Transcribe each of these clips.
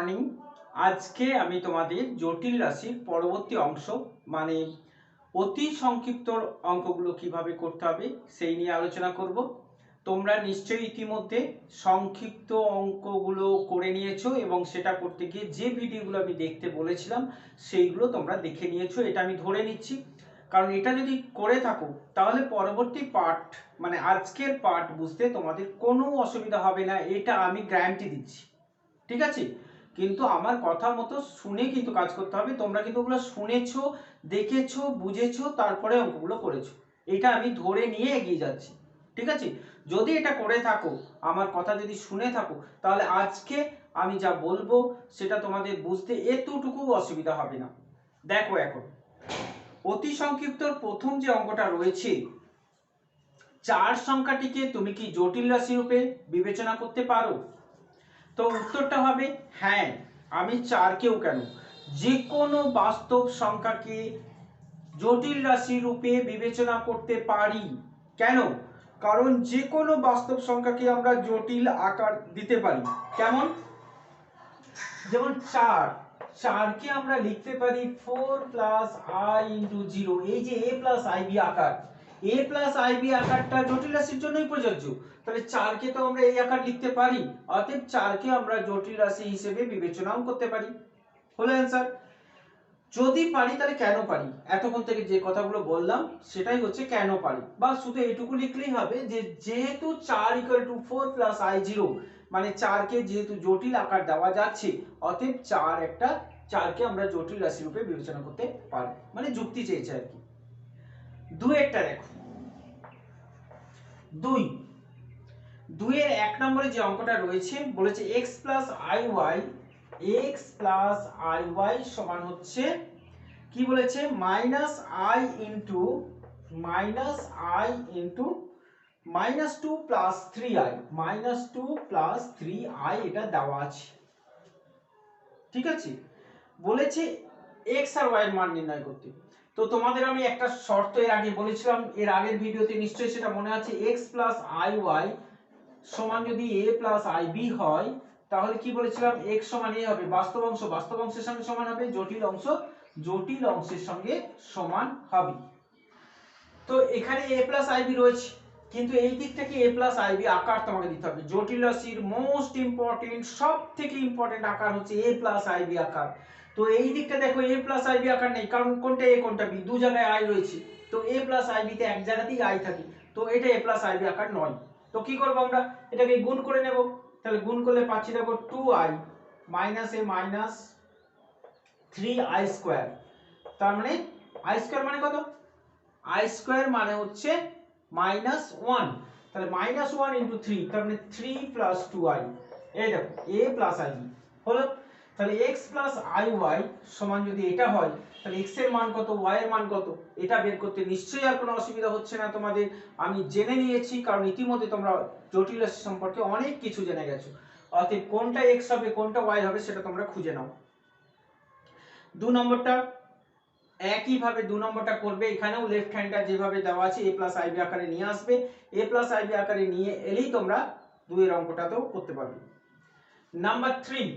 Morning. আজকে আমি তোমাদের জটিল রাশির পরবর্তী অংশ মানে অতি সংক্ষিপ্ত অঙ্কগুলো কিভাবে করতে হবে সেই নিয়ে আলোচনা করব। তোমরা নিশ্চয়ই ইতিমধ্যে সংক্ষিপ্ত অঙ্কগুলো করে নিয়েছো এবং সেটা করতে গিয়ে যে ভিডিওগুলো আমি দেখতে বলেছিলাম সেইগুলো তোমরা দেখে নিয়েছো, এটা আমি ধরে নিচ্ছি। কারণ এটা যদি করে থাকো তাহলে পরবর্তী পার্ট মানে আজকের পার্ট বুঝতে তোমাদের কোনো অসুবিধা হবে না, এটা আমি গ্যারান্টি দিচ্ছি। ঠিক আছে, কিন্তু আমার কথা মতো শুনে কিন্তু কাজ করতে হবে। তোমরা কিন্তু ওগুলো শুনেছো, দেখেছো, বুঝেছো, তারপরে অঙ্কগুলো করেছো, এটা আমি ধরে নিয়ে এগিয়ে যাচ্ছি। ঠিক আছে, যদি এটা করে থাকো, আমার কথা যদি শুনে থাকো, তাহলে আজকে আমি যা বলবো সেটা তোমাদের বুঝতে এতটুকু অসুবিধা হবে না। দেখো, এখন অতি সংক্ষিপ্তর প্রথম যে অঙ্কটা রয়েছে, 4 সংখ্যাটিকে তুমি কি জটিল রাশি রূপে বিবেচনা করতে পারো? তো উত্তরটা হবে হ্যাঁ, আমি 4কেও কেন, যে কোনো বাস্তব সংখ্যাকে জটিল রাশি রূপে বিবেচনা করতে পারি। কেন? কারণ যে কোনো বাস্তব সংখ্যাকে আমরা জটিল আকার দিতে পারি। কেমন? যেমন 4কে আমরা লিখতে পারি 4 প্লাস আই ইন্টু 0। এই যে a প্লাস আইবি আকার, a প্লাস আইবি আকারটা জটিল রাশির জন্যই প্রযোজ্য। তাহলে 4কে তো আমরা এই আকার লিখতে পারি, অতএব 4কে আমরা জটিল রাশি হিসেবে বিবেচনাও করতে পারি। হলো অ্যান্সার। যদি পারি তাহলে কেন পারি, এতক্ষণ থেকে যে কথাগুলো বললাম সেটাই হচ্ছে কেন পারি। বা শুধু এটুকু লিখলেই হবে যে যেহেতু 4 = 4 প্লাস i0, মানে 4কে যেহেতু জটিল আকার দেওয়া যাচ্ছে, অতএব 4কে আমরা জটিল রাশি রূপে বিবেচনা করতে পারি, মানে যুক্তি চেয়েছে আর কি। 2 একটা দেখো, 2 এর 1 নম্বরে যে অঙ্কটা রয়েছে বলেছে x প্লাস iy সমান হচ্ছে কি বলেছে, -i into -2 plus 3i, -2 plus 3i এটা দেওয়া আছে। ঠিক আছে, বলেছে x আর y এর মান নির্ণয় করতে। তো তোমাদের আমি একটা শর্ত এর আগে বলেছিলাম, এর আগের ভিডিওতে নিশ্চয়ই সেটা মনে আছে, x প্লাস iy সমান যদি a প্লাস ib হয়, তাহলে কি বলেছিলাম, x সমান a হবে, বাস্তব অংশ বাস্তব অংশের সঙ্গে সমান হবে, জটিল অংশ জটিল অংশের সঙ্গে সমান হবে। তো এখানে a প্লাস ib রয়েছে, কিন্তু এই দিক থেকে a প্লাস ib আকার তোমাকে দিতে হবে। জটিল রাশির মোস্ট ইম্পর্টেন্ট, সব থেকে ইম্পর্টেন্ট আকার হচ্ছে a প্লাস ib আকার। তো এই দিকটা দেখো a প্লাস ib আকার নেই, কারণ কোনটা a কোনটা b, দু জায়গায় i রয়েছে। তো a প্লাস ib তে এক জায়গাতেই i থাকে, তো এটা a প্লাস ib আকার নয়। তো কি করব, আমরা এটাকে গুণ করে নেব। তাহলে গুণ করলে পাচ্ছি দেখো 2i minus a minus 3i square. তার মানে i স্কয়ার মানে কত, i স্কয়ার মানে হচ্ছে -1। তাহলে -1 ইনটু 3, তার মানে 3 প্লাস 2i। এই দেখো a প্লাস ib হলো। তাহলে x প্লাস iy সমান যদি এটা হয়, তাহলে x এর মান কত, y এর মান কত, এটা বের করতে নিশ্চয়ই আর কোনো অসুবিধা হচ্ছে না তোমাদের। আমি জেনে নিয়েছি, কারণ ইতিমধ্যে তোমরা জটিল রাশি সম্পর্কে অনেক কিছু জেনে গেছো। অতএব কোনটা x হবে কোনটা y হবে সেটা তোমরা খুঁজে নাও। 2 নম্বরটা একইভাবে 2 নম্বরটা করবে, এখানেও লেফট হ্যান্ডটা যেভাবে দেওয়া আছে a প্লাস ib আকারে নিয়ে আসবে। a প্লাস ib আকারে নিয়ে এলেই তোমরা 2 এর অঙ্কটাতেও করতে পারবে। নাম্বার 3,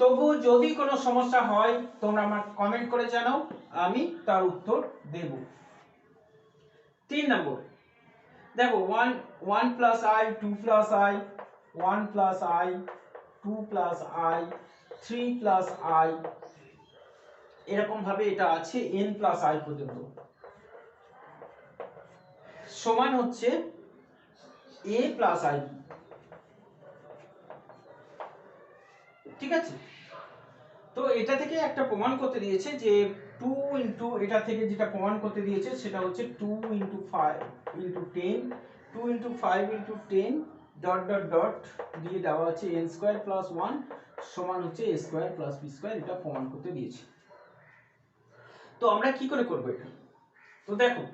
তবু যদি কোনো সমস্যা হয় তোমরা আমার কমেন্ট করে জানাও, আমি তার উত্তর দেব। 3 নম্বর দেখো 1 plus i 2 plus i 1 plus i 2 plus i 3 plus i, এরকম ভাবে এটা আছে n প্লাস i পর্যন্ত, সমান হচ্ছে a প্লাস i। ঠিক আছে, তো এটা থেকে একটা প্রমাণ করতে দিয়েছে যে 2 ইনটু, এটা থেকে যেটা প্রমাণ করতে দিয়েছে সেটা হচ্ছে 2 into 5 into 10, 2 into 5 into 10 dot dot dot দিয়ে দেওয়া আছে n স্কয়ার প্লাস 1 সমান হচ্ছে a square plus b square, এটা প্রমাণ করতে দিয়েছে। তো আমরা কি করে করব এটা? তো দেখো,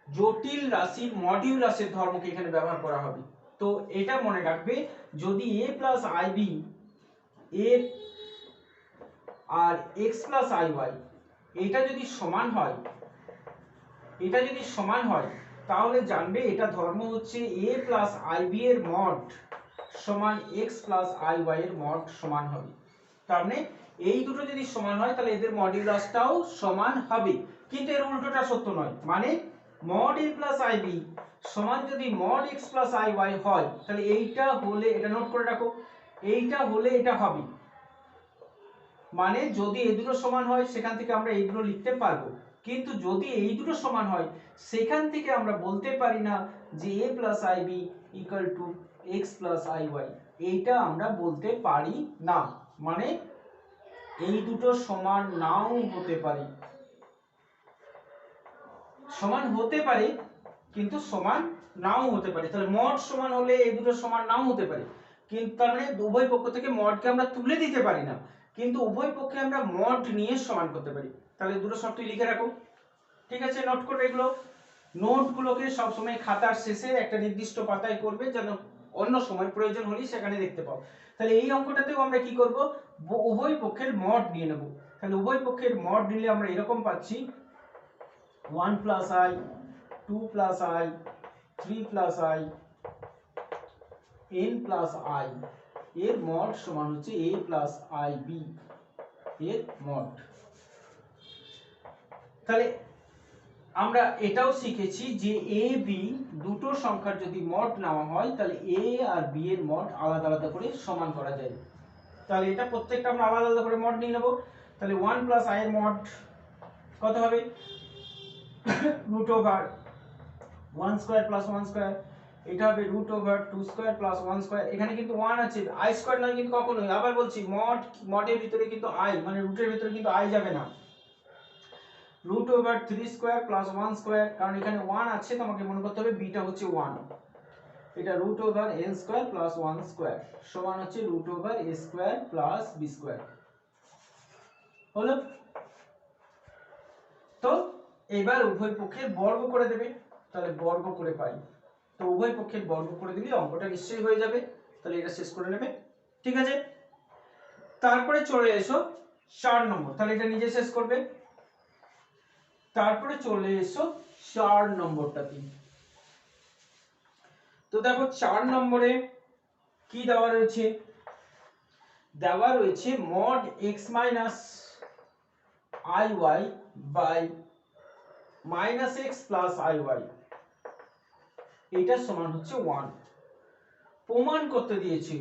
জটিল রাশির মডিউল রাশির ধর্মকে এখানে ব্যবহার করা হবে। তো এটা মনে রাখবে, যদি a প্লাস ib এর আর x প্লাস iy এটা যদি সমান হয়, তাহলে জানবে এটা ধর্ম হচ্ছে a প্লাস ib এর মড সমান এক্স প্লাস আই ওয়াই এর মড সমান হবে। তার মানে এই দুটো যদি সমান হয় তাহলে এদের মডিউলাসটাও সমান হবে, কিন্তু এর উল্টোটা সত্য নয়। মানে mod a plus i b সমান যদি mod x plus i y হয় তাহলে এইটা হলে, এটা নোট করে রাখো, এইটা হলে এটা হবে। মানে যদি এই দুটো সমান হয় সেখান থেকে আমরা এই দুটো লিখতে পারবো, কিন্তু যদি এই দুটো সমান হয় সেখান থেকে আমরা বলতে পারি না যে a plus i b equal to x plus i y, এইটা আমরা বলতে পারি না। মানে এই দুটো সমান নাও হতে পারে, সমান হতে পারে কিন্তু সমান নাও হতে পারে। তাহলে মড সমান হলে এই দুটো সমান নাও হতে পারে, কিন্তু তার মানে উভয় পক্ষ থেকে মডকে আমরা তুলে দিতে পারি না, কিন্তু উভয় পক্ষে আমরা মড নিয়ে সমান করতে পারি। তাহলে দুটো শর্তই লিখে রাখো, ঠিক আছে? নোট করবে এগুলো, নোটগুলোকে সবসময় খাতার শেষে একটা নির্দিষ্ট পাতায় করবে, যেন অন্য সময় প্রয়োজন হলে সেখানে দেখতে পাও। তাহলে এই অঙ্কটাতেও আমরা কি করব, উভয় পক্ষের মড নিয়ে নেব। তাহলে উভয় পক্ষের মড নিলে আমরা এরকম পাচ্ছি 1 plus I, 2 plus I, 3 plus I, n plus I এর মড সমান হচ্ছে a প্লাস আই বি এর মড। তাহলে আমরা এটাও শিখেছি যে a b দুটো সংখ্যার যদি মড নেওয়া হয় তাহলে a আর b এর মড আলাদা আলাদা করে সমান করা যায়। তাহলে এটা প্রত্যেকটা আমরা আলাদা আলাদা করে মড নিয়ে নেব। তাহলে 1 প্লাস i এর মড কত হবে, root over 1 square plus 1 square, এটা হবে root over 2 square plus 1 square. এখানে কিন্তু 1 আছে, i স্কয়ার নয় কিন্তু কখনোই। আবার বলছি, মডের ভিতরে কিন্তু i, মানে রুটের ভিতরে কিন্তু i যাবে না। Root over 3 square plus 1 square, কারণ এখানে 1 আছে, তোমাকে মনে করতে হবে বিটা হচ্ছে 1। এটা root over n square plus 1 square সমান হচ্ছে root over a square plus b square. হলো? তো এবার উভয় পক্ষের বর্গ করে দেবে, তাহলে বর্গ করে পাই। তো উভয় পক্ষের বর্গ করে দিলে অঙ্কটা নিশ্চয়ই হয়ে যাবে। তাহলে এটা শেষ করে নেবে, ঠিক আছে? তারপরে চলে এসো 4 নম্বর, তাহলে এটা নিজে শেষ করবে। তারপরে চলে এসো 4 নম্বরটাতে। তো দেখো 4 নম্বরে কি দেওয়া রয়েছে, দেওয়া রয়েছে mod x minus i y by minus x plus i y, এটা সমান হচ্ছে 1। প্রমাণ করতে দিয়েছি,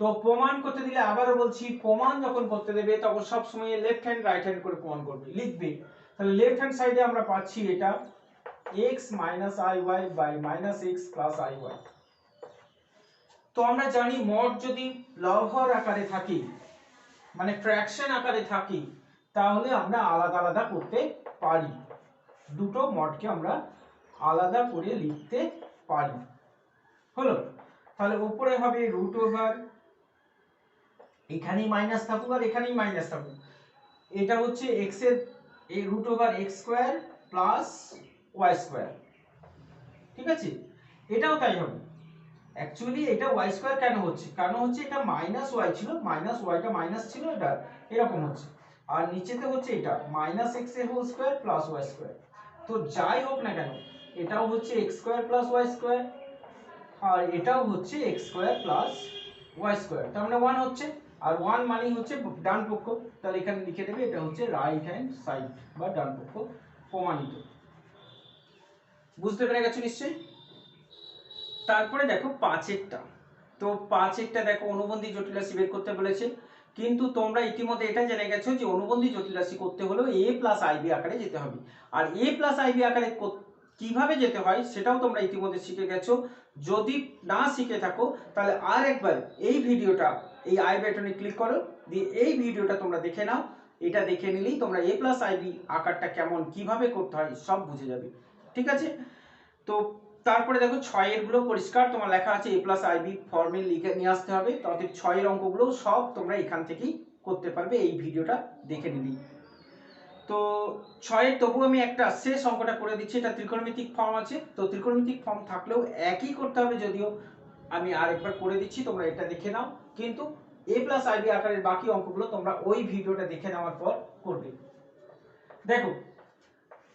তো প্রমাণ করতে দিলে আবারও বলছি, প্রমাণ যখন করতে দেবে তখন সব সময় লেফট হ্যান্ড রাইট হ্যান্ড করে প্রমাণ করবে, লিখবে। তাহলে লেফট হ্যান্ড সাইডে আমরা পাচ্ছি এটা x minus i y by minus x plus i y. তো আমরা জানি মড যদি লহর আকারে থাকে, মানে ফ্র্যাকশন আকারে থাকে, তাহলে আমরা আলাদা আলাদা করতে পারি, দুটো মডকে আমরা আলাদা করে লিখতে পারি। হলো? তাহলে উপরে হবে রুট ওভার, এখানেই মাইনাস থাকুক আর এখানেই মাইনাস থাকুক, এটা হচ্ছে x এর এই root over x square plus y square, ঠিক আছে? এটাও তাই হবে। অ্যাকচুয়ালি এটা ওয়াই স্কয়ার কেন হচ্ছে, কারণ হচ্ছে এটা মাইনাস ওয়াই ছিল, মাইনাস ওয়াইটা মাইনাস ছিল, এটা এরকম হচ্ছে। আর নিচেতে হচ্ছে এটা মাইনাস এক্স এর whole square plus y square. তো যাই হোক না কেন, এটাও হচ্ছে x square plus y square, আর এটাও হচ্ছে x square plus y square. তার মানে 1 হচ্ছে, আর 1 মানেই হচ্ছে ডান পক্ষ। তাহলে এখানে লিখে দেবে এটা হচ্ছে রাইট হ্যান্ড সাইড বা ডান পক্ষ, প্রমাণিত। বুঝতে পেরে গেছো নিশ্চয়ই? তারপরে দেখো 5এরটা। তো 5এরটা দেখো অনুবন্ধী জটিল রাশি বের করতে বলেছে, কিন্তু তোমরা ইতিমধ্যে এটা জেনে গেছো যে অনুবন্ধী জটিল রাশি করতে হলেও a প্লাস আইবি আকারে যেতে হবে। আর a প্লাস আইবি আকারে কিভাবে যেতে হয় সেটাও তোমরা ইতিমধ্যে শিখে গেছো। যদি না শিখে থাকো তাহলে আর একবার এই ভিডিওটা, এই আই বাটনে ক্লিক করো, দিয়ে এই ভিডিওটা তোমরা দেখে নাও। এটা দেখে নিলেই তোমরা a প্লাস আইবি আকারটা কেমন কিভাবে করতে হয় সব বুঝে যাবে, ঠিক আছে? তো তারপরে দেখো 6 গুলো পরিষ্কার তোমার লেখা আছে a প্লাস আইবি ফর্মে লিখে নিয়ে আসতে হবে। তাহলে 6 অঙ্কগুলো সব তোমরা এখান থেকেই করতে পারবে এই ভিডিওটা দেখে নিলেই। তো 6 তবু আমি একটা শেষ অঙ্কটা করে দিচ্ছি, এটা ত্রিকোণমিতিক ফর্ম আছে। তো ত্রিকোণমিতিক ফর্ম থাকলেও একই করতে হবে, যদিও আমি আরেকবার করে দিচ্ছি, তোমরা এটা দেখে নাও। কিন্তু a প্লাস আইবি আকারের বাকি অঙ্কগুলো তোমরা ওই ভিডিওটা দেখে নেওয়ার পর করবে। দেখো,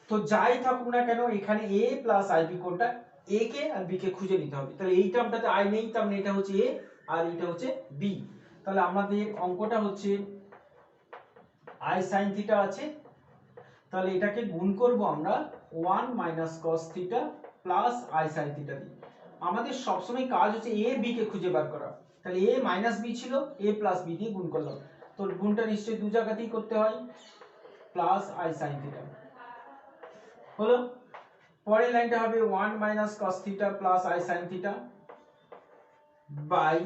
তো যাই থাকুক না কেন এখানে a প্লাস আইবি কোনটা, এ কে আর বি কে খুঁজে নিতে হবে। তাহলে এই টার্মটাতে আই নেই, তার মানে এটা হচ্ছে এ আর এটা হচ্ছে বি। তাহলে আমাদের অঙ্কটা হচ্ছে আই সাইন থিটা আছে, তাহলে এটাকে গুণ করব আমরা 1 minus cos theta plus i sine theta দিয়ে। আমাদের সবসময় কাজ হচ্ছে এ বি কে খুঁজে বার করা। তাহলে এ মাইনাস বি ছিল, এ প্লাস বি দিয়ে গুণ করলাম, তো গুণটা নিশ্চয়ই দু জায়গাতেই করতে হয়, প্লাস আই সাইন থিটা হলো। পরের লাইনটা হবে 1 minus cos theta plus i sine theta by,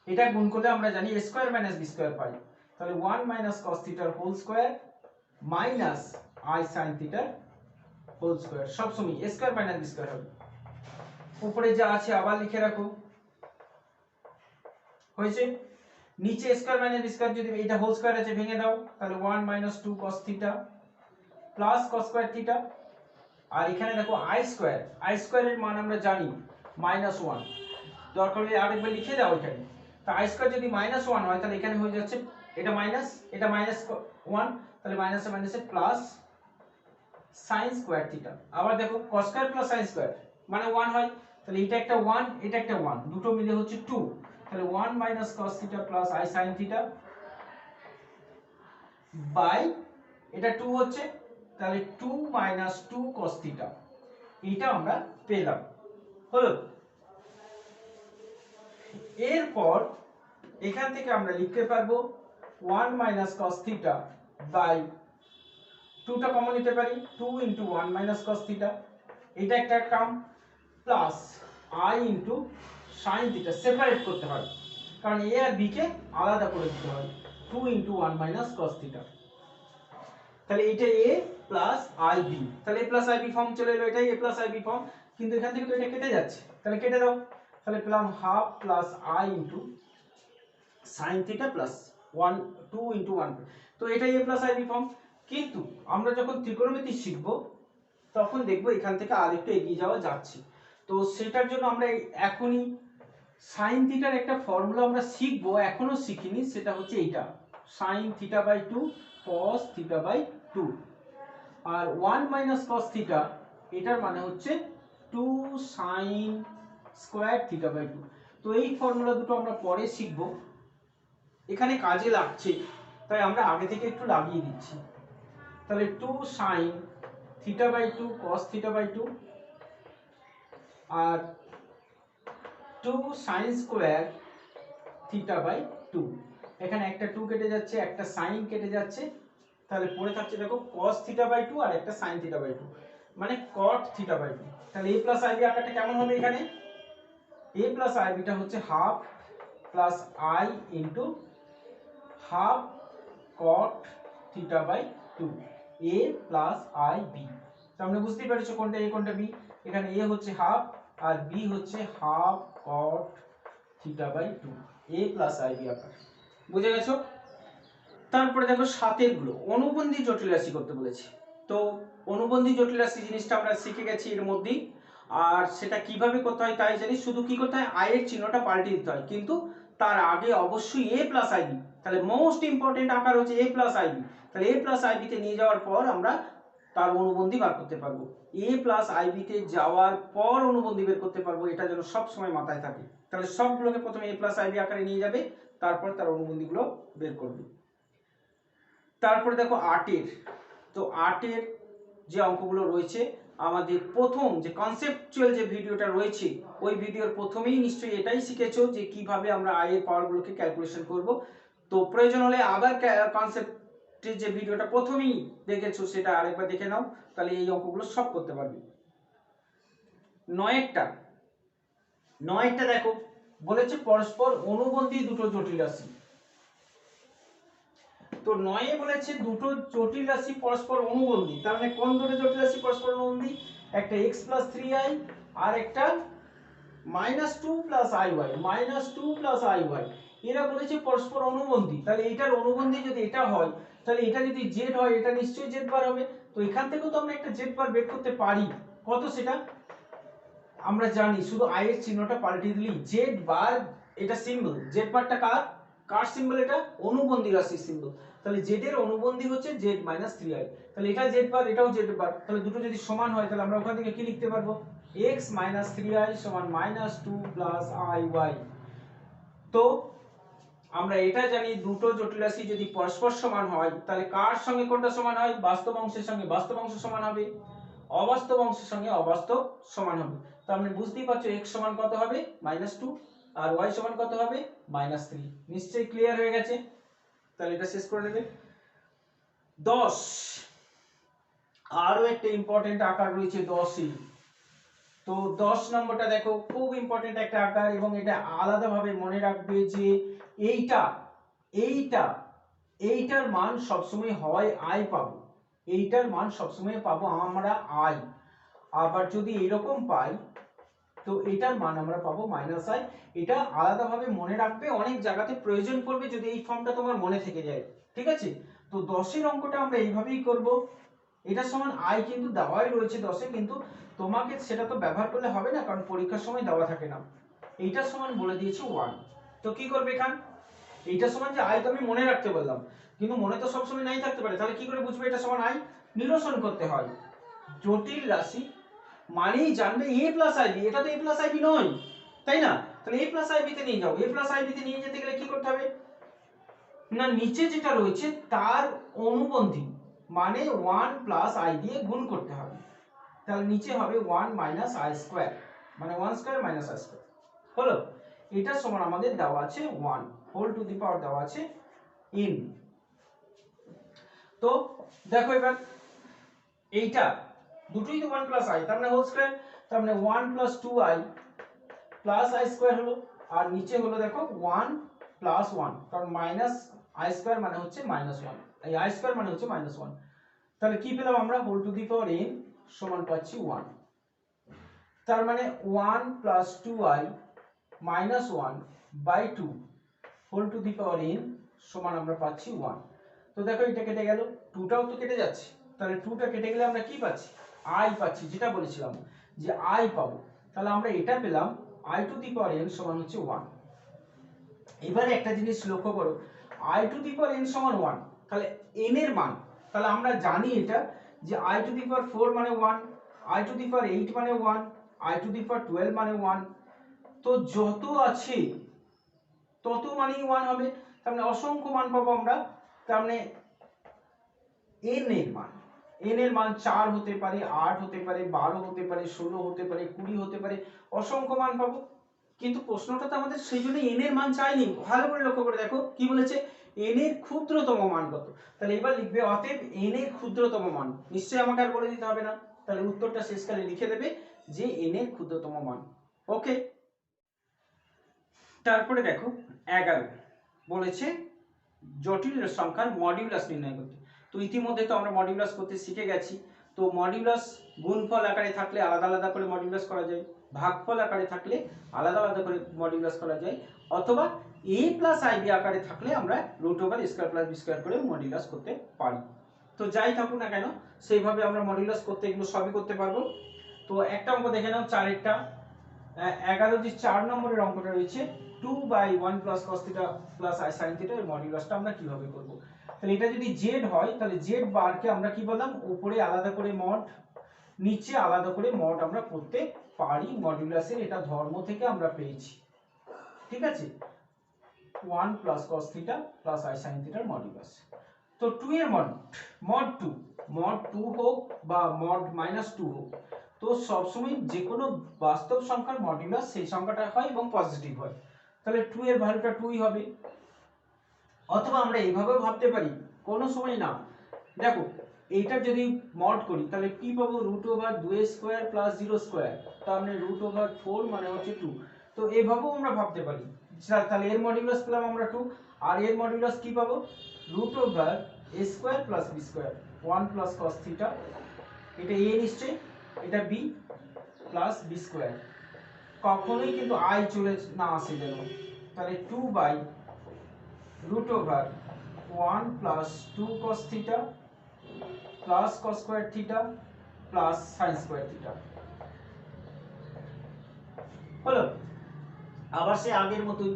এটা গুণ করলে আমরা জানি a square minus b square পাই। তাহলে 1 মাইনাস cos থিটার whole square minus i sin থিটার হোল স্কয়ার, সব সময় a square minus b square হবে। উপরে যা আছে আবার লিখে রাখো, হয়েছে। নিচে a square minus b square, যদি এটা হোল স্কয়ার আছে ভেঙে দাও, তাহলে 1 minus 2 cos theta plus cos square theta, আর এখানে দেখো i স্কয়ারের মান আমরা জানি -1, দরকার হলে আরেকবার লিখে দাও এখানে। তো i স্কয়ার যদি -1 হয় তাহলে এখানে হয়ে যাচ্ছে এটা মাইনাস, এটা -1, তাহলে মাইনাসে মাইনাসে প্লাস sin স্কয়ার থিটা। আবার দেখো cos square plus sin square মানে 1 হয়, তাহলে এটা একটা 1 এটা একটা 1, দুটো মিলে হচ্ছে 2, তাহলে 1 minus cos theta plus i sin theta by, এটা 2 হচ্ছে, তাহলে 2 মাইনাস 2 cos থিটা, এটা আমরা পেলাম, হলো। এরপর এখান থেকে আমরা লিখতে পারবো 1 মাইনাস cos থিটা বাই 2টা কমন নিতে পারি, 2 ইনটু 1 মাইনাস cos থিটা, এটা একটা term, plus i into sin theta, separate করতে হয় কারণ a আর b কে আলাদা করে দিতে হয়, 2 ইনটু 1 মাইনাস cos থিটা। তাহলে এটা a প্লাস ib, তাহলে a প্লাস ib ফর্ম চলে এলো, এটাই a প্লাস ib ফর্ম, কিন্তু এখান থেকে তো এটা কেটে যাচ্ছে, তাহলে কেটে দাও, তাহলে পেলাম half plus i into sin theta plus 1 2 into 1, তো এটাই a প্লাস ib ফর্ম। কিন্তু আমরা যখন ত্রিকোণমিতি শিখব তখন দেখবো এখান থেকে আরেকটু এগিয়ে যাওয়া যাচ্ছে, তো সেটার জন্য আমরা এখনই sin থিটার একটা ফর্মুলা আমরা শিখবো, এখনো শিখিনি, সেটা হচ্ছে এইটা sin theta by 2 cos theta by 2, আর 1 মাইনাস cos থিটা এটার মানে হচ্ছে 2 sin স্কয়ার থিটা বাই 2। তো এই ফর্মুলা দুটো আমরা পরে শিখবো, এখানে কাজে লাগছে তাই আমরা আগে থেকে একটু লাগিয়ে দিচ্ছি। তাহলে 2 sin theta by 2 cos theta by 2 আর 2 sin স্কয়ার থিটা বাই 2, এখানে একটা 2 কেটে যাচ্ছে, একটা sin কেটে যাচ্ছে, তাহলে পড়ে থাকছে দেখো cos থিটা বাই 2 আর একটা sin থিটা বাই 2 মানে cot থিটা বাই 2। তাহলে a প্লাস ib আকারটা কেমন হবে, এখানে a প্লাস ib টা হচ্ছে half plus i into half cot theta by 2, a plus ib। তো আমরা বুঝতেই পারছো কোনটা a কোনটা b, এখানে a হচ্ছে হাফ আর b হচ্ছে half cot theta by 2, a plus ib আকার, বুঝে গেছো। তারপরে দেখো সাতের গুলো অনুবন্ধী জটিল রাশি করতে বলেছে, তো অনুবন্ধী জটিল রাশি জিনিসটা আমরা শিখে গেছি এর মধ্যেই, আর সেটা কিভাবে করতে হয় তাই জানি, শুধু কি করতে হয় i এর চিহ্নটা পাল্টে দিতে হয়, কিন্তু তার আগে অবশ্যই a প্লাস ib, তাহলে মোস্ট ইম্পর্টেন্ট আকার হচ্ছে a প্লাস ib, তাহলে a প্লাস ib তে নিয়ে যাওয়ার পর আমরা তার অনুবন্ধী বার করতে পারবো, a প্লাস ib তে যাওয়ার পর অনুবন্ধী বের করতে পারবো, এটা যেন সব সময় মাথায় থাকে। তাহলে সবগুলোকে প্রথমে a প্লাস ib আকারে নিয়ে যাবে, তারপর তার অনুবন্ধীগুলো বের করবে। তারপরে দেখো 8-এর, তো 8-এর যে অঙ্কগুলো রয়েছে আমাদের প্রথম যে কনসেপচুয়াল যে ভিডিওটা রয়েছে ওই ভিডিওর প্রথমেই নিশ্চয়ই এটাই শিখেছো যে কিভাবে আমরা i এর পাওয়ারগুলোকে ক্যালকুলেশন করব, তো প্রয়োজন হলে আবার কনসেপ্টের যে ভিডিওটা প্রথমেই দেখেছো সেটা আরেকবার দেখে নাও, তাহলে এই অঙ্কগুলো সব করতে পারবে। 9-এরটা দেখো বলেছে পরস্পর অনুবন্ধী দুটো জটিল রাশি, তো 9 এ বলেছে দুটো জটিল রাশি পরস্পর অনুবন্ধী, তার মানে কোন দুটো জটিল রাশি পরস্পর অনুবন্ধী, একটা x প্লাস 3i আর একটা -2 প্লাস iy, -2 প্লাস iy, এরা বলেছে পরস্পর অনুবন্ধী, তাহলে এটার অনুবন্ধী যদি এটা হয় তাহলে এটা যদি z হয় এটা নিশ্চয়ই z বার হবে, তো এখান থেকেও তো আমরা একটা z বার বের করতে পারি, কত সেটা আমরা জানি, শুধু i এর চিহ্নটা পাল্টে দিলেই z বার, এটা সিম্বল, z বারটা কার কার সিম্বল, এটা অনুবন্ধী রাশির সিম্বল, তাহলে z এর অনুবন্ধী হচ্ছে z মাইনাস 3i। তাহলে এটা z বার এটাও z বার, তাহলে দুটো যদি সমান হয় তাহলে আমরা ওখান থেকে কি লিখতে পারবো, x মাইনাস 3i সমান মাইনাস 2 প্লাস iy। তো আমরা এটা জানি দুটো জটিল রাশি যদি পরস্পর সমান হয় তাহলে কার সঙ্গে কোনটা সমান হয়, বাস্তব অংশের সঙ্গে বাস্তব অংশ সমান হবে, অবাস্তব অংশের সঙ্গে অবাস্তব সমান হবে। তো আপনি বুঝতেই পারছো x সমান কত হবে -2 আর y সমান কত হবে -3। নিশ্চয়ই ক্লিয়ার হয়ে গেছে, তাহলে এটা শেষ করে নেবে। 10 আরো একটা ইম্পর্টেন্ট আকার রয়েছে 10 এ। তো 10 নম্বরটা দেখো, খুব ইম্পর্টেন্ট একটা আকার এবং এটা আলাদাভাবে মনে রাখবে যে এইটা এইটা এইটার মান সবসময় হয় i পাবো, এইটার মান সবসময় পাবো আমরা i। আবার যদি এরকম পাই তো এটার মান আমরা পাবো -i। এটা আলাদাভাবে মনে রাখবে, অনেক জায়গাতে প্রয়োজন পড়বে যদি এই ফর্মটা তোমার মনে থেকে যায়, ঠিক আছে। তো 10 এর অঙ্কটা আমরা এইভাবেই করব। এটা সমান i কিন্তু দেওয়াই রয়েছে 10 এ, কিন্তু তোমাকে সেটা তো ব্যবহার করলে হবে না, কারণ পরীক্ষার সময় দেওয়া থাকে না। এইটা সমান বলে দিয়েছে 1। তো কি করবে এখান, এইটা সমান যে i তো আমি মনে রাখতে বললাম, কিন্তু মনে তো সব সময় নাই থাকতে পারে, তাহলে কি করে বুঝবে এটা সমান i, নিরসন করতে হয়। জটিল রাশি মানেই জানবে a প্লাস ib, এটা তো a প্লাস ib নয়, তাই না। তাহলে a প্লাস ib তে নিয়ে যাও, a প্লাস ib তে নিয়ে যেতে গেলে কি করতে হবে না, নিচে যেটা রয়েছে তার অনুবন্ধী মানে 1 প্লাস i দিয়ে গুণ করতে হবে। তাহলে নিচে হবে 1 মাইনাস i স্কয়ার, মানে 1 স্কয়ার মাইনাস i স্কয়ার হলো। এটা সমান আমাদের দেওয়া আছে 1 হোল টু দি পাওয়ার দেওয়া আছে n। তো দেখো এবার এইটা দুটোই তো 1 প্লাস i, তার মানে হোল স্কয়ার, তার মানে 1 plus 2i plus i square হলো। আর নিচে হলো দেখো 1 প্লাস 1, কারণ মাইনাস i স্কয়ার মানে হচ্ছে -1, এই i স্কয়ার মানে হচ্ছে -1। তাহলে কি পেলাম আমরা, whole to the power n সমান পাচ্ছি 1। তার মানে 1 plus 2i minus 1 by 2 whole to the power n সমান আমরা পাচ্ছি 1। তো দেখো এটা কেটে গেল, 2টাও তো কেটে যাচ্ছে, তাহলে 2টা কেটে গেলে আমরা কি পাচ্ছি, i পাচ্ছি, যেটা বলেছিলাম যে i পাবো। তাহলে আমরা এটা পেলাম i two the power n সমান হচ্ছে 1। এবারে একটা জিনিস লক্ষ্য করো, i two the power n সমান 1, তাহলে n এর মান, তাহলে আমরা জানি এটা যে i টু দি পাওয়ার 4 মানে 1, i টু দি পাওয়ার 8 মানে 1, i টু দি পাওয়ার 12 মানে 1। তো যত আছে তত মানেই 1 হবে, তার মানে অসংখ্য মান পাবো আমরা। তার মানে n এর মান 4 হতে পারে, 8 হতে পারে, 12 হতে পারে, 16 হতে পারে, 20 হতে পারে, অসংখ্য মান পাবো। কিন্তু প্রশ্নটা তো আমাদের সেই জন্য n এর মান চাইনি, ভালো করে লক্ষ্য করে দেখো কি বলেছে, n এর ক্ষুদ্রতম মান কত। তাহলে এবার লিখবে অতএব n এর ক্ষুদ্রতম মান, নিশ্চয়ই আমাকে আর বলে দিতে হবে না, তাহলে উত্তরটা শেষকালে লিখে দেবে যে n এর ক্ষুদ্রতম মান। ওকে, তারপরে দেখো 11 বলেছে জটিল সংখ্যার মডিউলাস নির্ণয় করতে। তো ইতিমধ্যে তো আমরা মডিউলাস করতে শিখে গেছি। তো মডিউলাস গুণফল আকারে থাকলে আলাদা আলাদা করে মডিউলাস করা যায়, ভাগফল আকারে থাকলে আলাদা আলাদা করে মডিউলাস করা যায়, অথবা a প্লাস ib আকারে থাকলে আমরা root over square plus b square করে মডিউলাস করতে পারি। তো যাই থাকুক না কেন সেইভাবে আমরা মডিউলাস করতে এগুলো সবই করতে পারবো। তো একটা অঙ্ক দেখে নাও, 4 11 যে 4 নম্বরের অঙ্কটা রয়েছে 2/1 plus cos theta plus i sin theta এর মডিউলাসটা আমরা কিভাবে করব। তাহলে এটা যদি z হয় তাহলে z বারকে আমরা কি বললাম, উপরে আলাদা করে মড, নিচে আলাদা করে মড আমরা করতে পারি, মডিউলাসের এটা ধর্ম থেকে আমরা পেয়েছি, ঠিক আছে। 1 plus cos theta plus i sin থিটার মডিউলাস। তো 2 এর মড 2 হোক বা মড -2 হোক, তো সবসময় যে কোনো বাস্তব সংখ্যার মডিউলাস সেই সংখ্যাটা হয় এবং পজিটিভ হয়, তাহলে 2 এর ভ্যালুটা 2ই হবে। অথবা আমরা এইভাবেও ভাবতে পারি, কোনো সময় না, দেখো এইটা যদি মড করি তাহলে কি পাবো, root over 2 square plus 0 square, তার মানে রুট ওভার 4 মানে হচ্ছে 2। তো এভাবেও আমরা ভাবতে পারি, তাহলে এর মডিউলাস পেলাম আমরা 2, আর এর মডিউলাস কি পাবো, root over a square plus b square 1 plus cos theta, এটা a নিশ্চয়ই, এটা b প্লাস b স্কয়ার, কখনোই কিন্তু i চলে না আসে যেন, তাহলে 2 by root over 1 plus 2 cos theta plus cos square theta plus sin square theta হলো। আবার সে আগের মতোই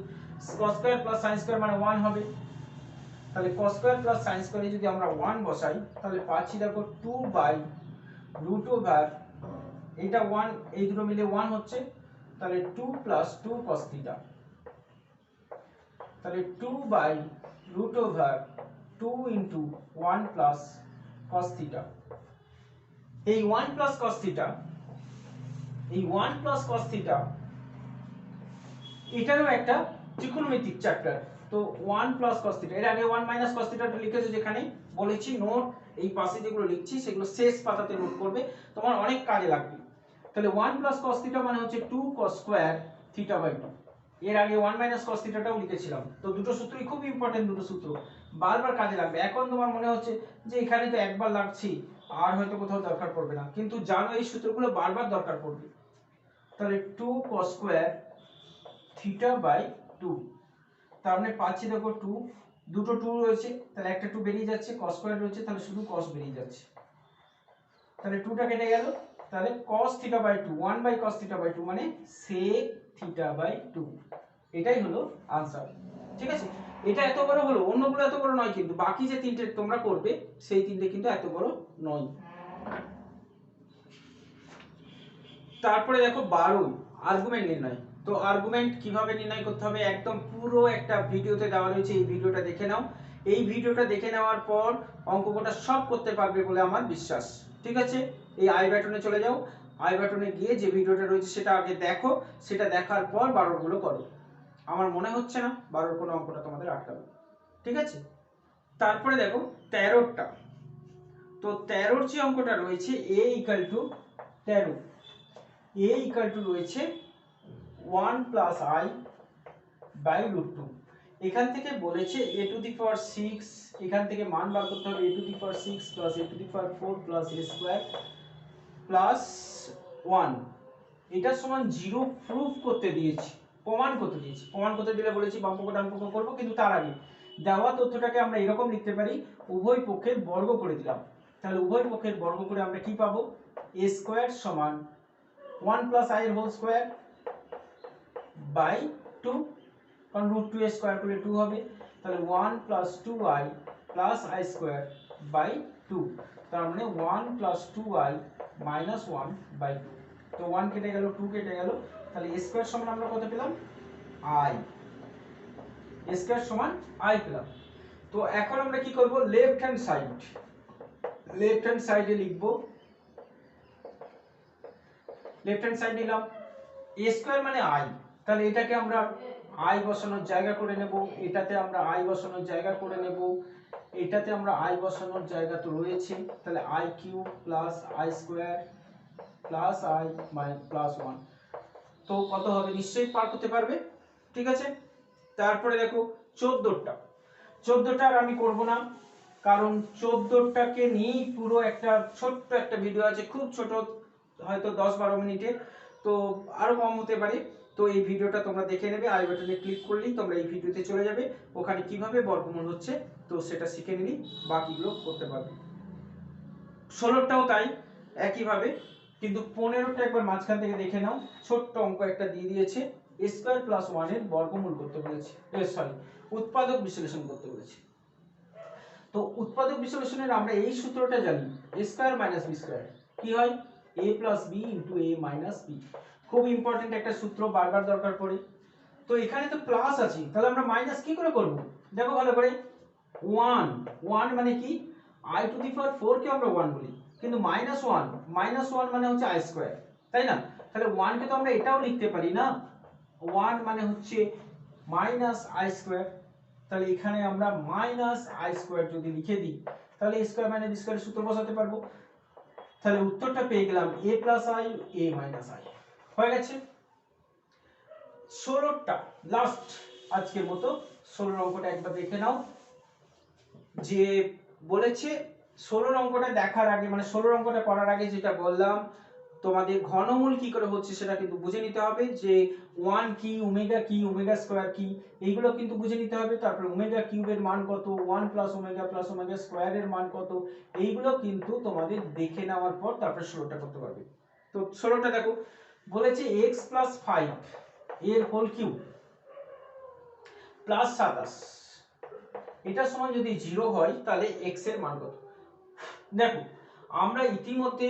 cos square plus sin square মানে 1 হবে, তাহলে cos স্কয়ার প্লাস sin স্কয়ারে যদি আমরা 1 বসাই তাহলে পাচ্ছি দেখো 2/√ওভার এটা 1, এই দুটো মিলে 1 হচ্ছে, তাহলে 2 + 2 cos থিটা, তাহলে 2/√ওভার 2 * 1 + cos থিটা। এই 1 + cos থিটা, এই 1 + cos থিটা এটারও একটা ত্রিকোণমিতিক চ্যাপ্টার। তো 1 + cos থিটা, এর আগে 1 - cos থিটাটা লিখেছো যেখানে বলেছি নোট, এই পাশে যেগুলো লিখছি সেগুলো শেষ পাতাতে নোট করবে, তোমার অনেক কাজে লাগবে। তাহলে 1 + cos থিটা মানে হচ্ছে 2 cos স্কয়ার থিটা/2। এর আগে 1 - cos থিটাটাও লিখেছিলাম। তো দুটো সূত্রই খুব ইম্পর্টেন্ট, দুটো সূত্র বারবার কাজে লাগবে। এখন তোমার মনে হচ্ছে যে এখানে তো একবার লাগছি আর হয়তো কোথাও দরকার পড়বে না, কিন্তু জানো এই সূত্রগুলো বারবার দরকার পড়বে। তাহলে 2 cos স্কয়ার থিটা/2, তার মানে পাচ্ছি দেখো 2, দুটো 2 রয়েছে তাহলে একটা 2 বেরিয়ে যাচ্ছে, cos স্কয়ার রয়েছে তাহলে শুধু cos বেরিয়ে যাচ্ছে, তাহলে 2টা কেটে গেল, তাহলে cos থিটা/2, 1/cos থিটা/2 মানে sec থিটা/2, এটাই হলো आंसर। ঠিক আছে, এটা এত বড় হলো, অন্যগুলো এত বড় নয়, কিন্তু বাকি যে তিনটে তোমরা করবে সেই তিনটে কিন্তু এত বড় নয়। তারপরে দেখো 12 আর্গুমেন্ট নির্ণয়। তো আর্গুমেন্ট কিভাবে নির্ণয় করতে হবে একদম পুরো একটা ভিডিওতে দেওয়া রয়েছে, এই ভিডিওটা দেখে নাও। এই ভিডিওটা দেখে নেওয়ার পর অঙ্কটা সব করতে পারবে বলে আমার বিশ্বাস। ঠিক আছে, এই আই বাটনে চলে যাও, আই বাটনে গিয়ে যে ভিডিওটা রয়েছে সেটা আগে দেখো, সেটা দেখার পর 12 গুলো করো। আমার মনে হচ্ছে না 12 কোনো অঙ্কটা তোমাদের আটকাবে। ঠিক আছে, তারপরে দেখো 13টা। তো 13 যে অঙ্কটা রয়েছে a = 13, a = রয়েছে 1 + i/√2। এখান থেকে বলেছে a⁶, এখান থেকে মান বার করতে হবে a⁶ + a⁴ + a² + 1, এটা সমান 0 প্রুফ করতে দিয়েছি, প্রমাণ করতে দিয়েছি। প্রমাণ করতে দিলে বলেছি বাম পক্ষ ডান পক্ষ করব, কিন্তু তার আগে দেওয়া তথ্যটাকে আমরা এরকম লিখতে পারি, উভয় পক্ষের বর্গ করে দিলাম। তাহলে উভয় পক্ষের বর্গ করে আমরা কি পাবো, a² = 1 + i²/2, কারণ √2 স্কয়ার করলে 2 হবে, তাহলে 1 + 2i + i²/2, তার মানে 1 + 2i - 1/2। তো 1 কেটে গেল, 2 কেটে গেল, তাহলে a² সমান আমরা কত পেলাম, i, a² সমান i পেলাম। তো এখন আমরা কি করব, লেফট হ্যান্ড সাইডে লিখব, লেফট হ্যান্ড সাইড নিলাম, a² মানে i, তাহলে এটাকে আমরা i বসানোর জায়গা করে নেব, এটাতে আমরা i বসানোর জায়গা করে নেব, এটাতে আমরা i বসানোর জায়গা তো রয়েছে, তাহলে i³ + i² + i + 1। তো কত হবে নিশ্চয়ই পার করতে পারবে। ঠিক আছে, তারপরে দেখো 14টা আর আমি করব না, কারণ 14টাকে নিয়েই পুরো একটা ছোট্ট একটা ভিডিও আছে, খুব ছোট, হয়তো 10-12 মিনিটের, তো আরো কম হতে পারে। তো এই ভিডিওটা তোমরা দেখে নেবে, আই বাটনে ক্লিক করলেই তোমরা এই ভিডিওতে চলে যাবে, ওখানে কিভাবে বর্গমূল হচ্ছে তো সেটা শিখে নিলেই বাকিগুলো করতে পারবে। 16টাও তাই একইভাবে, কিন্তু 15টা একবার মাঝখান থেকে দেখে নাও, ছোট্ট অঙ্ক একটা দিয়ে দিয়েছে, a² + 1 এর বর্গমূল করতে বলেছে, উৎপাদক বিশ্লেষণ করতে বলেছে। তো উৎপাদক বিশ্লেষণের আমরা এই সূত্রটা জানি, a² - b² কি হয়, a + b * a - b। খুব ইম্পর্টেন্ট একটা সূত্র, বারবার দরকার পড়ে। তো এখানে তো প্লাস আছে, তাহলে আমরা মাইনাস কি করে করব, দেখো ভালো করে, 1 মানে কি, i⁴ কে আমরা 1 বলি, কিন্তু -1 মানে হচ্ছে i², তাই না? তাহলে 1 কে তো আমরা এটাও লিখতে পারি না, 1 মানে হচ্ছে -i², তাহলে এখানে আমরা -i² যদি লিখে দিই তাহলে a² - b² এর সূত্র বসাতে পারবো। তাহলে উত্তরটা পেয়ে গেলাম a + i a - i, হয়ে গেছে। 16টা লাস্ট আজকের মতো, 16 অঙ্কটা একবার দেখে নাও। যে বলেছে 16 অঙ্কটা দেখার আগে, মানে 16 অঙ্কটা করার আগে যেটা বললাম, তোমাদের ঘনমূল কি করে হচ্ছে সেটা কিন্তু বুঝে নিতে হবে, যে 1 কি, ওমেগা কি, ওমেগা স্কয়ার কি, এইগুলো কিন্তু বুঝে নিতে হবে। তারপরে ওমেগা কিউবের মান কত, 1 + ওমেগা + ওমেগা স্কয়ারের মান কত, এইগুলো কিন্তু তোমাদের দেখে নেওয়ার পর তারপরে 16টা করতে পারবে। তো 16টা দেখো, বলেছে x + 5 এর হোল কিউব + 27 এটা সমান যদি 0 হয় তাহলে x এর মান কত? দেখো আমরা ইতিমধ্যে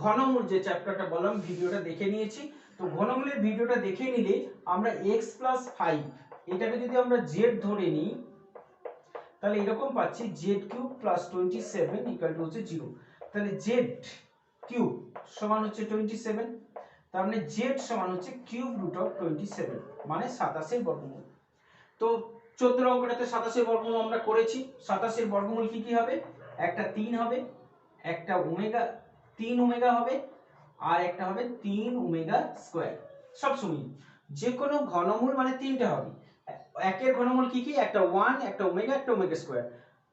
ঘনমূল যে চ্যাপ্টারটা বললাম ভিডিওটা দেখে নিয়েছি। তো ঘনমূলের ভিডিওটা দেখে নিলে আমরা x + 5 এটাকে যদি আমরা z ধরে নিই তাহলে এরকম পাচ্ছি z³ + 27 হচ্ছে 0। তাহলে z³ সমান হচ্ছে 27, তার মানে z সমান হচ্ছে √27 মানে 27 এর বর্গমূল। তো 14 অঙ্কটাতে 27 এর বর্গমূল আমরা করেছি। 27 এর বর্গমূল কি কি হবে? একটা 3 হবে, একটা ওমেগা 3 ওমেগা হবে, আর একটা হবে 3 ওমেগা স্কয়ার। সব সময় যে কোনো ঘনমূল মানে তিনটা হবে। একের ঘনমূল কি কি? একটা 1, একটা ওমেগা, একটা ওমেগা স্কয়ার।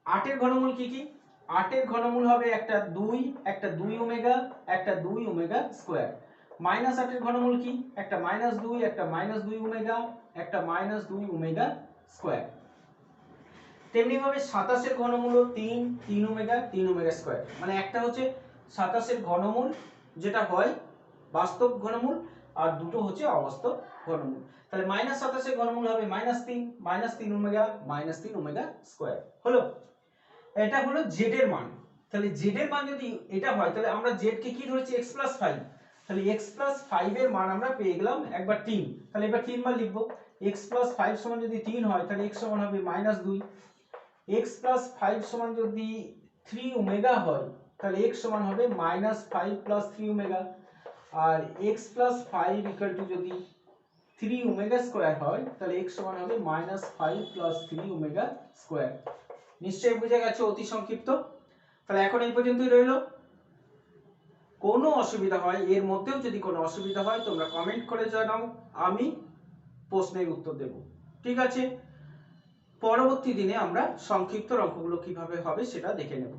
8 এর ঘনমূল কি কি? 8 এর ঘনমূল হবে একটা 2, একটা 2 ওমেগা, একটা 2 ওমেগা স্কয়ার। -8 এর ঘনমূল কি? একটা -2, একটা -2 ওমেগা, একটা -2 ওমেগা স্কয়ার। তেমনি ভাবে 27 এর ঘনমূল 3, 3 ওমেগা, 3 ওমেগা স্কয়ার। মানে একটা হচ্ছে 27 এর ঘনমূল যেটা হয় বাস্তব ঘনমূল, আর দুটো হচ্ছে অবাস্তব ঘনমূল। তাহলে -27 এর ঘনমূল হবে -3, -3 ওমেগা, -3 ওমেগা স্কয়ার। হলো? এটা হলো z এর মান। তাহলে z এর মান যদি এটা হয় তাহলে আমরা z কে কি ধরেছি? x + 5। তাহলে x + 5 এর মান আমরা পেয়ে গেলাম একবার 3। তাহলে এবার 3 বার লিখব। x + 5 সমান যদি 3 হয় তাহলে x সমান হবে -2। x + 5 সমান যদি 3 ওমেগা হয় তাহলে x সমান হবে -5 + 3 ওমেগা। আর x + 5 যদি 3 ওমেগা স্কয়ার হয় তাহলে x সমান হবে -5 + 3 ওমেগা স্কয়ার। নিশ্চয়ই বুঝে গেছে অতি সংক্ষিপ্ত। তাহলে এখন এই পর্যন্তই রইল। কোনো অসুবিধা হয়, এর মধ্যেও যদি কোনো অসুবিধা হয় তোমরা কমেন্ট করে জানাও, আমি প্রশ্নের উত্তর দেব। ঠিক আছে? পরবর্তী দিনে আমরা সংক্ষিপ্ত অঙ্কগুলো কিভাবে হবে সেটা দেখে নেব।